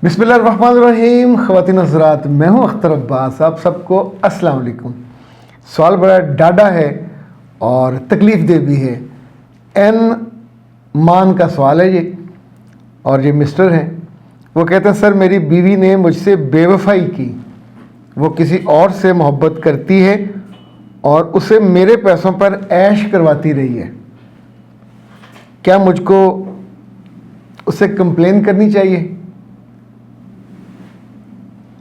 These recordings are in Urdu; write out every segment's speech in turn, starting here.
بسم اللہ الرحمن الرحیم. خواتین حضرات، میں ہوں اختر عباس. آپ سب کو السلام علیکم. سوال بڑا ڈاڈا ہے اور تکلیف دہ بھی ہے. این مان کا سوال ہے یہ، اور یہ مسٹر ہیں. وہ کہتے ہیں سر میری بیوی نے مجھ سے بے وفائی کی. وہ کسی اور سے محبت کرتی ہے اور اسے میرے پیسوں پر عیش کرواتی رہی ہے. کیا مجھ کو اسے کمپلین کرنی چاہیے؟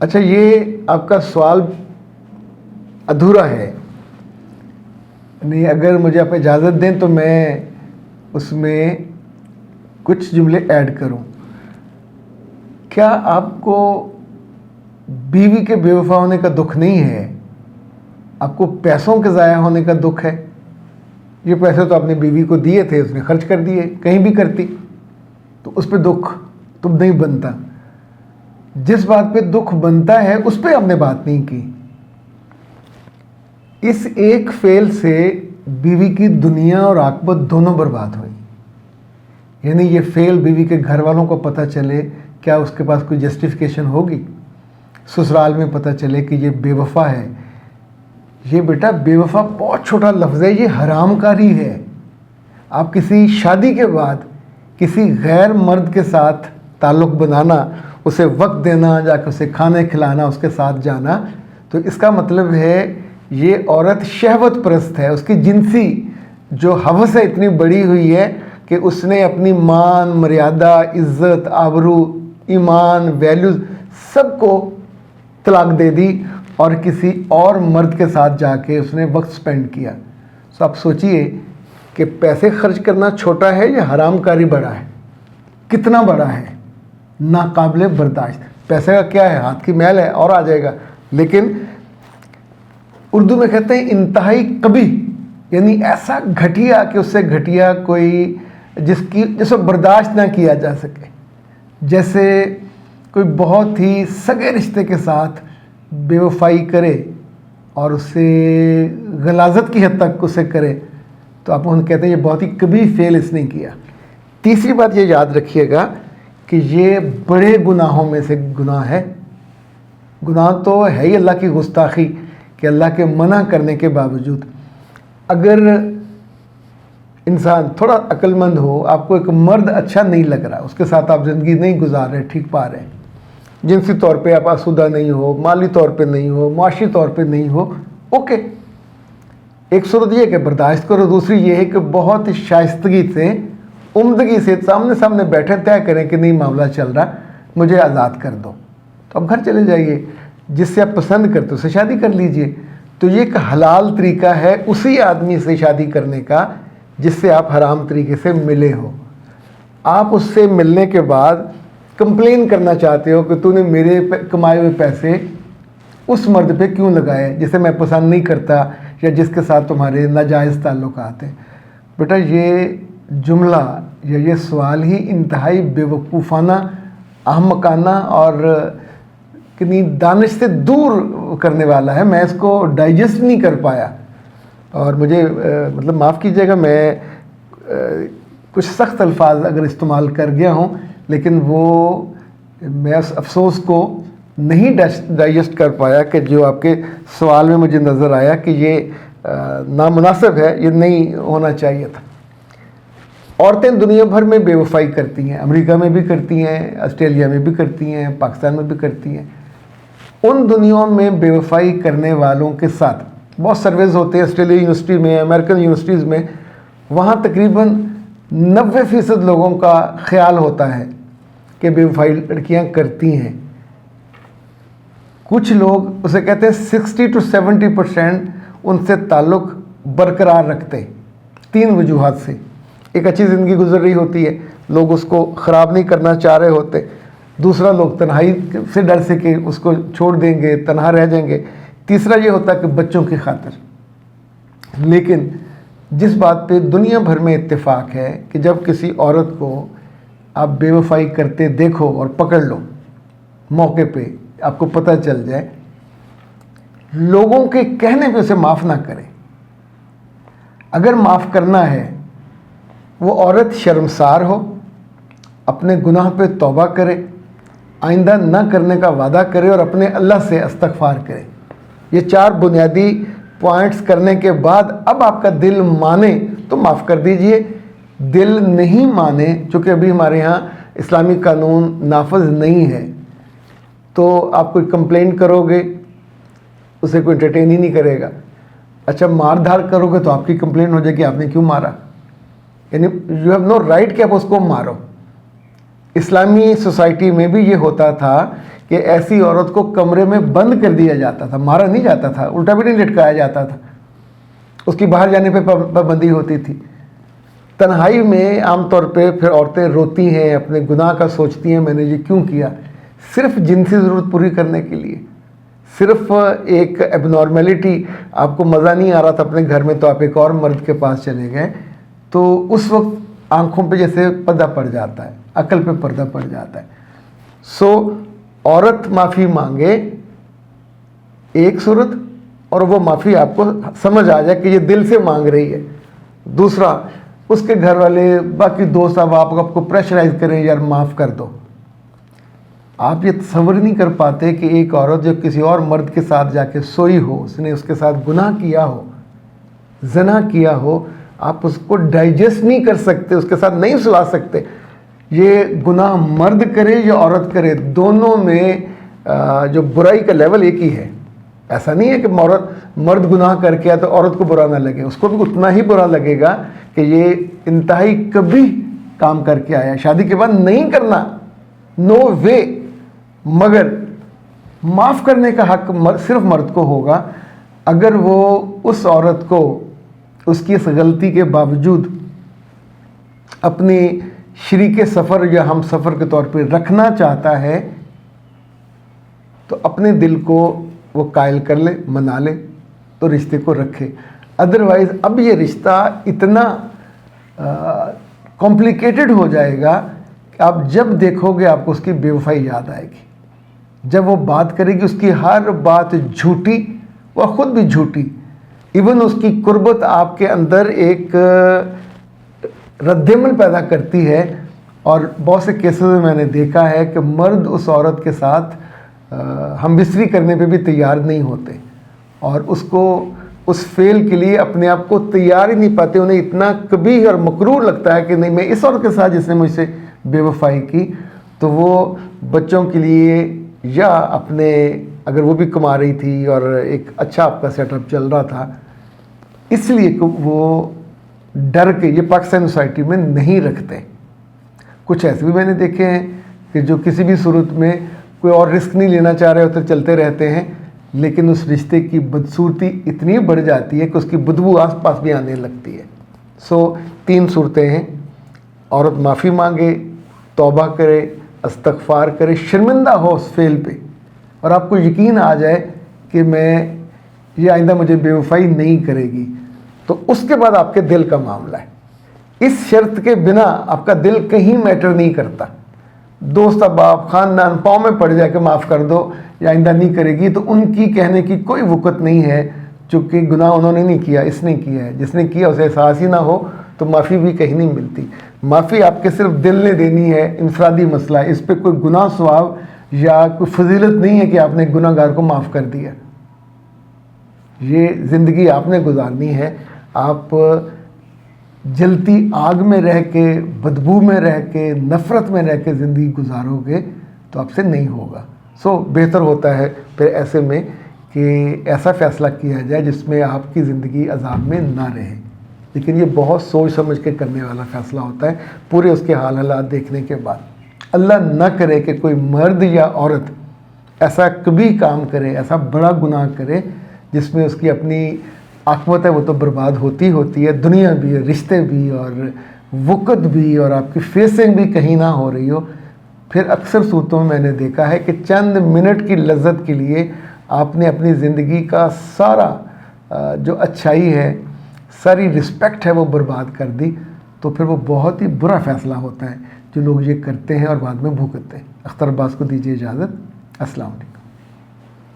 اچھا، یہ آپ کا سوال ادھورا ہے. نہیں، اگر مجھے آپ اجازت دیں تو میں اس میں کچھ جملے ایڈ کروں. کیا آپ کو بیوی کے بے وفا ہونے کا دکھ نہیں ہے؟ آپ کو پیسوں کے ضائع ہونے کا دکھ ہے؟ یہ پیسے تو آپ نے بیوی کو دیے تھے، اس نے خرچ کر دیے، کہیں بھی کرتی تو اس پہ دکھ تو نہیں بنتا. جس بات پہ دکھ بنتا ہے اس پہ ہم نے بات نہیں کی. اس ایک فعل سے بیوی کی دنیا اور عاقبت دونوں برباد ہوئی. یعنی یہ فعل بیوی کے گھر والوں کو پتہ چلے، کیا اس کے پاس کوئی جسٹیفیکیشن ہوگی؟ سسرال میں پتہ چلے کہ یہ بے وفا ہے. یہ بیٹا بے وفا بہت چھوٹا لفظ ہے، یہ حرام کاری ہے. آپ کسی شادی کے بعد کسی غیر مرد کے ساتھ تعلق بنانا، اسے وقت دینا، جا کے اسے کھانے کھلانا، اس کے ساتھ جانا، تو اس کا مطلب ہے یہ عورت شہوت پرست ہے. اس کی جنسی جو ہوس ہے اتنی بڑی ہوئی ہے کہ اس نے اپنی مان، مریادہ، عزت، آبرو، ایمان، ویلیوز سب کو طلاق دے دی اور کسی اور مرد کے ساتھ جا کے اس نے وقت سپینڈ کیا. تو آپ سوچئے کہ پیسے خرچ کرنا چھوٹا ہے یا حرام کاری بڑا ہے؟ کتنا بڑا ہے؟ ناقابل برداشت. پیسے کا کیا ہے، ہاتھ کی میل ہے اور آ جائے گا. لیکن اردو میں کہتے ہیں انتہائی قبیح، یعنی ایسا گھٹیا کہ اس سے گھٹیا کوئی جس کو برداشت نہ کیا جا سکے. جیسے کوئی بہت ہی سگے رشتے کے ساتھ بے وفائی کرے اور اسے غلاظت کی حد تک اسے کرے، تو آپ ان کہتے ہیں یہ بہت ہی قبیح فعل اس نے کیا. تیسری بات یہ یاد رکھیے گا کہ یہ بڑے گناہوں میں سے گناہ ہے. گناہ تو ہے ہی اللہ کی گستاخی کہ اللہ کے منع کرنے کے باوجود اگر انسان تھوڑا عقل مند ہو، آپ کو ایک مرد اچھا نہیں لگ رہا، اس کے ساتھ آپ زندگی نہیں گزار رہے، ٹھیک پا رہے ہیں، جنسی طور پہ آپ آسودہ نہیں ہو، مالی طور پہ نہیں ہو، معاشی طور پہ نہیں ہو، اوکے، ایک صورت یہ کہ برداشت کرو. دوسری یہ ہے کہ بہت شائستگی سے، عمدگی سے سامنے بیٹھے طے کریں کہ نہیں معاملہ چل رہا، مجھے آزاد کر دو. تو اب گھر چلے جائیے، جس سے آپ پسند کرتے اسے شادی کر لیجئے. تو یہ ایک حلال طریقہ ہے اسی آدمی سے شادی کرنے کا جس سے آپ حرام طریقے سے ملے ہو. آپ اس سے ملنے کے بعد کمپلین کرنا چاہتے ہو کہ تو نے میرے کمائے ہوئے پیسے اس مرد پہ کیوں لگائے جسے میں پسند نہیں کرتا یا جس کے ساتھ تمہارے ناجائز تعلقات ہیں. بیٹا یہ جملہ یا یہ سوال ہی انتہائی بے وقوفانہ، احمقانہ اور کتنی دانش سے دور کرنے والا ہے. میں اس کو ڈائجسٹ نہیں کر پایا اور مجھے مطلب معاف کیجیے گا، میں کچھ سخت الفاظ اگر استعمال کر گیا ہوں، لیکن وہ میں اس افسوس کو نہیں ڈائجسٹ کر پایا کہ جو آپ کے سوال میں مجھے نظر آیا کہ یہ نامناسب ہے، یہ نہیں ہونا چاہیے تھا. عورتیں دنیا بھر میں بے وفائی کرتی ہیں، امریکہ میں بھی کرتی ہیں، آسٹریلیا میں بھی کرتی ہیں، پاکستان میں بھی کرتی ہیں. ان دنیاوں میں بے وفائی کرنے والوں کے ساتھ بہت سرویز ہوتے ہیں، آسٹریلیا یونیورسٹی میں، امریکن یونیورسٹیز میں، وہاں تقریباً 90% لوگوں کا خیال ہوتا ہے کہ بے وفائی لڑکیاں کرتی ہیں. کچھ لوگ اسے کہتے ہیں 60 to 70% ان سے تعلق برقرار رکھتے ہیں 3 وجوہات سے. ایک اچھی زندگی گزر رہی ہوتی ہے، لوگ اس کو خراب نہیں کرنا چاہ رہے ہوتے. دوسرا، لوگ تنہائی سے ڈر سے کہ اس کو چھوڑ دیں گے، تنہا رہ جائیں گے. تیسرا یہ ہوتا ہے کہ بچوں کی خاطر. لیکن جس بات پہ دنیا بھر میں اتفاق ہے کہ جب کسی عورت کو آپ بے وفائی کرتے دیکھو اور پکڑ لو موقع پہ، آپ کو پتہ چل جائے، لوگوں کے کہنے پہ اسے معاف نہ کریں. اگر معاف کرنا ہے، وہ عورت شرمسار ہو، اپنے گناہ پہ توبہ کرے، آئندہ نہ کرنے کا وعدہ کرے اور اپنے اللہ سے استغفار کرے۔ یہ 4 بنیادی پوائنٹس کرنے کے بعد اب آپ کا دل مانے تو معاف کر دیجئے، دل نہیں مانے، چونکہ ابھی ہمارے ہاں اسلامی قانون نافذ نہیں ہے، تو آپ کوئی کمپلین کرو گے اسے کوئی انٹرٹین ہی نہیں کرے گا۔ اچھا مار دھار کرو گے تو آپ کی کمپلین ہو جائے گی آپ نے کیوں مارا، یعنی یو ہیو نو رائٹ کہ آپ اس کو مارو۔ اسلامی سوسائٹی میں بھی یہ ہوتا تھا کہ ایسی عورت کو کمرے میں بند کر دیا جاتا تھا، مارا نہیں جاتا تھا، الٹا بھی نہیں لٹکایا جاتا تھا، اس کی باہر جانے پہ پابندی ہوتی تھی۔ تنہائی میں عام طور پہ پھر عورتیں روتی ہیں، اپنے گناہ کا سوچتی ہیں میں نے یہ کیوں کیا، صرف جنسی ضرورت پوری کرنے کے لیے، صرف ایک ایب نارمیلٹی، آپ کو مزہ نہیں آ رہا تھا اپنے گھر میں تو آپ ایک اور مرد کے پاس چلے گئے، تو اس وقت آنکھوں پہ جیسے پردہ پڑ جاتا ہے، عقل پہ پردہ پڑ جاتا ہے۔ سو عورت معافی مانگے ایک صورت، اور وہ معافی آپ کو سمجھ آ جائے کہ یہ دل سے مانگ رہی ہے۔ دوسرا، اس کے گھر والے باقی دوست اب آپ کو پریشرائز کریں یار معاف کر دو۔ آپ یہ تصور نہیں کر پاتے کہ ایک عورت جو کسی اور مرد کے ساتھ جا کے سوئی ہو، اس نے اس کے ساتھ گناہ کیا ہو، زنا کیا ہو، آپ اس کو ڈائجسٹ نہیں کر سکتے، اس کے ساتھ نہیں سلا سکتے۔ یہ گناہ مرد کرے یا عورت کرے، دونوں میں جو برائی کا لیول ایک ہی ہے۔ ایسا نہیں ہے کہ مرد گناہ کر کے تو عورت کو برا نہ لگے، اس کو بھی اتنا ہی برا لگے گا کہ یہ انتہائی کبھی کام کر کے آیا، شادی کے بعد نہیں کرنا، نو وے۔ مگر معاف کرنے کا حق صرف مرد کو ہوگا اگر وہ اس عورت کو اس کی اس غلطی کے باوجود اپنی شریک سفر یا ہم سفر کے طور پہ رکھنا چاہتا ہے، تو اپنے دل کو وہ قائل کر لے، منا لے تو رشتے کو رکھے۔ ادروائز اب یہ رشتہ اتنا کمپلیکیٹڈ ہو جائے گا کہ آپ جب دیکھو گے آپ کو اس کی بے وفائی یاد آئے گی، جب وہ بات کرے گی اس کی ہر بات جھوٹی، وہ خود بھی جھوٹی، ایون اس کی قربت آپ کے اندر ایک رد عمل پیدا کرتی ہے۔ اور بہت سے کیسز میں میں نے دیکھا ہے کہ مرد اس عورت کے ساتھ ہم بستری کرنے پہ بھی تیار نہیں ہوتے، اور اس کو اس فعل کے لیے اپنے آپ کو تیار ہی نہیں پاتے، انہیں اتنا کبھی اور مکروہ لگتا ہے کہ نہیں میں اس عورت کے ساتھ جس نے مجھ سے بے وفائی کی، تو وہ بچوں کے لیے یا اپنے، اگر وہ بھی کما رہی تھی اور ایک اچھا آپ کا سیٹ اپ چل رہا تھا، اس لیے کہ وہ ڈر کے یہ پاکستان سوسائٹی میں نہیں رکھتے۔ کچھ ایسے بھی میں نے دیکھے ہیں کہ جو کسی بھی صورت میں کوئی اور رسک نہیں لینا چاہ رہے ہوتے، چلتے رہتے ہیں، لیکن اس رشتے کی بدصورتی اتنی بڑھ جاتی ہے کہ اس کی بدبو آس پاس بھی آنے لگتی ہے۔ سو 3 صورتیں ہیں، عورت معافی مانگے، توبہ کرے، استغفار کرے، شرمندہ ہو اس فعل پہ، اور آپ کو یقین آ جائے کہ میں یہ آئندہ مجھے بے وفائی نہیں کرے گی، تو اس کے بعد آپ کے دل کا معاملہ ہے۔ اس شرط کے بنا آپ کا دل کہیں میٹر نہیں کرتا۔ دوست احباب خاندان پاؤں میں پڑ جائے کہ معاف کر دو یا آئندہ نہیں کرے گی، تو ان کی کہنے کی کوئی وقت نہیں ہے، چونکہ گناہ انہوں نے نہیں کیا، اس نے کیا ہے۔ جس نے کیا اسے احساس ہی نہ ہو تو معافی بھی کہیں نہیں ملتی۔ معافی آپ کے صرف دل نے دینی ہے، انفرادی مسئلہ ہے، اس پہ کوئی گناہ ثواب یا کوئی فضیلت نہیں ہے کہ آپ نے گناہ گار کو معاف کر دیا۔ یہ زندگی آپ نے گزارنی ہے، آپ جلتی آگ میں رہ کے، بدبو میں رہ کے، نفرت میں رہ کے زندگی گزارو گے تو آپ سے نہیں ہوگا۔ سو بہتر ہوتا ہے پھر ایسے میں کہ ایسا فیصلہ کیا جائے جس میں آپ کی زندگی عذاب میں نہ رہے، لیکن یہ بہت سوچ سمجھ کے کرنے والا فیصلہ ہوتا ہے، پورے اس کے حال حالات دیکھنے کے بعد۔ اللہ نہ کرے کہ کوئی مرد یا عورت ایسا کبھی کام کرے، ایسا بڑا گناہ کرے جس میں اس کی اپنی عاقبت ہے وہ تو برباد ہوتی ہے، دنیا بھی، رشتے بھی، اور وقت بھی، اور آپ کی فیسنگ بھی کہیں نہ ہو رہی ہو۔ پھر اکثر صورتوں میں نے دیکھا ہے کہ چند منٹ کی لذت کے لیے آپ نے اپنی زندگی کا سارا جو اچھائی ہے، ساری رسپیکٹ ہے وہ برباد کر دی، تو پھر وہ بہت ہی برا فیصلہ ہوتا ہے جو لوگ یہ کرتے ہیں اور بعد میں بھگتتے ہیں۔ اختر عباس کو دیجیے اجازت۔ السلام علیکم۔